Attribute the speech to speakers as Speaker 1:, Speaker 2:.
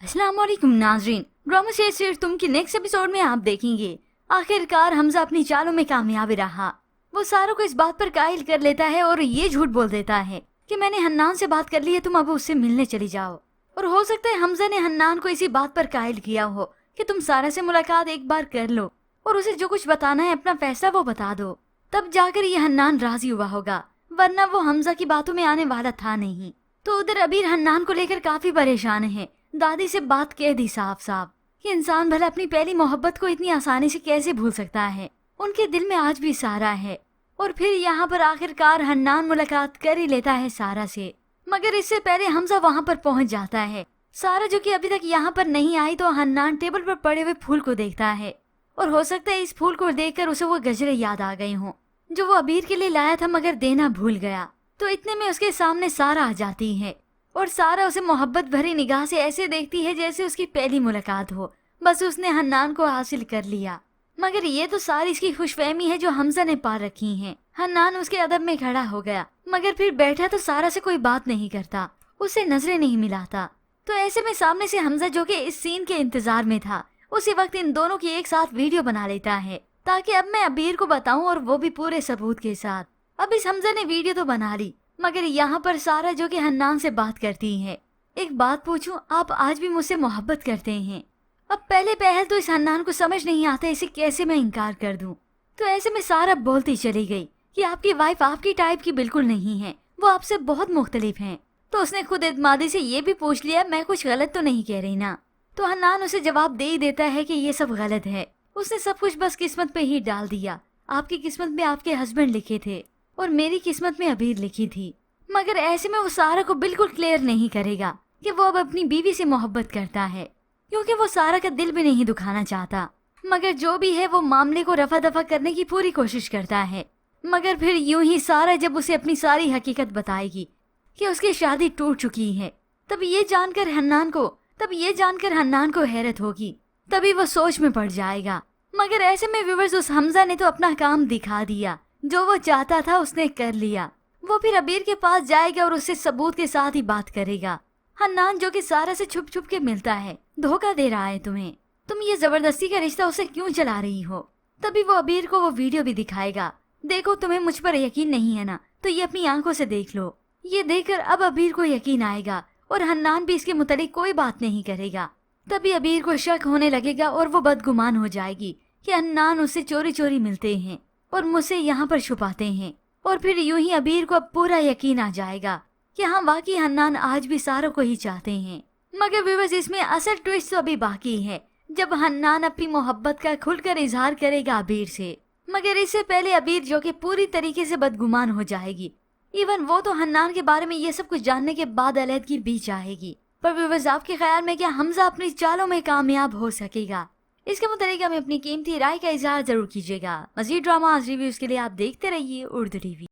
Speaker 1: अस्सलाम वालेकुम नाजरीन, ड्रामा शेर तुम की नेक्स्ट एपिसोड में आप देखेंगे आखिरकार हमजा अपनी चालों में कामयाब रहा। वो सारों को इस बात पर कायल कर लेता है और ये झूठ बोल देता है कि मैंने हन्नान से बात कर ली है, तुम अब उससे मिलने चली जाओ। और हो सकता है हमजा ने हन्नान को इसी बात पर कायल किया हो कि तुम सारा से मुलाकात एक बार कर लो और उसे जो कुछ बताना है अपना फैसला वो बता दो, तब जाकर ये हन्नान राजी हुआ होगा, वरना वो हमजा की बातों में आने वाला था नहीं। तो उधर अबीर हन्नान को लेकर काफी परेशान है। दादी से बात कह दी साफ साफ कि इंसान भला अपनी पहली मोहब्बत को इतनी आसानी से कैसे भूल सकता है, उनके दिल में आज भी सारा है। और फिर यहाँ पर आखिरकार हन्नान मुलाकात कर ही लेता है सारा से, मगर इससे पहले हमजा वहाँ पर पहुँच जाता है। सारा जो कि अभी तक यहाँ पर नहीं आई तो हन्नान टेबल पर पड़े हुए फूल को देखता है और हो सकता है इस फूल को देखकर उसे वो गजरे याद आ गए हों जो वो अबीर के लिए लाया था मगर देना भूल गया। तो इतने में उसके सामने सारा आ जाती है और सारा उसे मोहब्बत भरी निगाह से ऐसे देखती है जैसे उसकी पहली मुलाकात हो, बस उसने हन्नान को हासिल कर लिया। मगर ये तो सारी इसकी खुशफहमी है जो हमजा ने पा रखी है। हन्नान उसके अदब में खड़ा हो गया मगर फिर बैठा तो सारा से कोई बात नहीं करता, उसे नजरें नहीं मिलाता। तो ऐसे में सामने से हमजा जो कि इस सीन के इंतजार में था, उसी वक्त इन दोनों की एक साथ वीडियो बना लेता है ताकि अब मैं अबीर को बताऊं, और वो भी पूरे सबूत के साथ। अब इस हमजा ने वीडियो तो बना ली मगर यहाँ पर सारा जो कि हन्नान से बात करती है, एक बात पूछूं, आप आज भी मुझसे मोहब्बत करते हैं? अब पहले पहल तो इस हन्नान को समझ नहीं आता इसे कैसे मैं इनकार कर दूं। तो ऐसे में सारा बोलती चली गई कि आपकी वाइफ आपकी टाइप की बिल्कुल नहीं है, वो आपसे बहुत मुख्तलिफ हैं। तो उसने खुद एतमादी से ये भी पूछ लिया मैं कुछ गलत तो नहीं कह रही ना। तो हन्नान उसे जवाब दे ही देता है कि ये सब गलत है, उसने सब कुछ बस किस्मत पे ही डाल दिया। आपकी किस्मत में आपके हस्बैंड लिखे थे और मेरी किस्मत में अबीर लिखी थी। मगर ऐसे में वो सारा को बिल्कुल क्लियर नहीं करेगा कि वो अब अपनी बीवी से मोहब्बत करता है, क्योंकि वो सारा का दिल भी नहीं दुखाना चाहता। मगर जो भी है वो मामले को रफा दफा करने की पूरी कोशिश करता है। मगर फिर यूं ही सारा जब उसे अपनी सारी हकीकत बताएगी कि उसकी शादी टूट चुकी है, तब ये जानकर हन्नान को हैरत होगी, तभी वो सोच में पड़ जाएगा। मगर ऐसे में व्यूअर्स उस हमजा ने तो अपना काम दिखा दिया, जो वो चाहता था उसने कर लिया। वो फिर अबीर के पास जाएगा और उससे सबूत के साथ ही बात करेगा। हन्नान जो कि सारा से छुप छुप के मिलता है, धोखा दे रहा है तुम्हें, तुम ये जबरदस्ती का रिश्ता उसे क्यों चला रही हो। तभी वो अबीर को वो वीडियो भी दिखाएगा, देखो तुम्हें मुझ पर यकीन नहीं है ना, तो ये अपनी आंखों से देख लो। ये देखकर अब अबीर को यकीन आएगा और हन्नान भी इसके मुतालिक कोई बात नहीं करेगा। तभी अबीर को शक होने लगेगा और वो बदगुमान हो जाएगी कि हन्नान उससे चोरी चोरी मिलते हैं और मुझसे यहाँ पर छुपाते हैं। और फिर यूं ही अबीर को अब पूरा यकीन आ जाएगा कि हाँ वाकई हन्नान आज भी सारों को ही चाहते हैं। मगर व्यूअर्स इसमें असल ट्विस्ट तो अभी बाकी है, जब हन्नान अपनी मोहब्बत का खुलकर इजहार करेगा अबीर से। मगर इससे पहले अबीर जो कि पूरी तरीके से बदगुमान हो जाएगी, इवन वो तो हन्नान के बारे में ये सब कुछ जानने के बाद अलहदगी भी चाहेगी। पर व्यूअर्स आपके ख्याल में क्या हमजा अपनी चालों में कामयाब हो सकेगा? इसके मुताबिक हमें अपनी कीमती राय का इजहार जरूर कीजिएगा। मज़ीद ड्रामा रिव्यूज के लिए आप देखते रहिए उर्दू टीवी।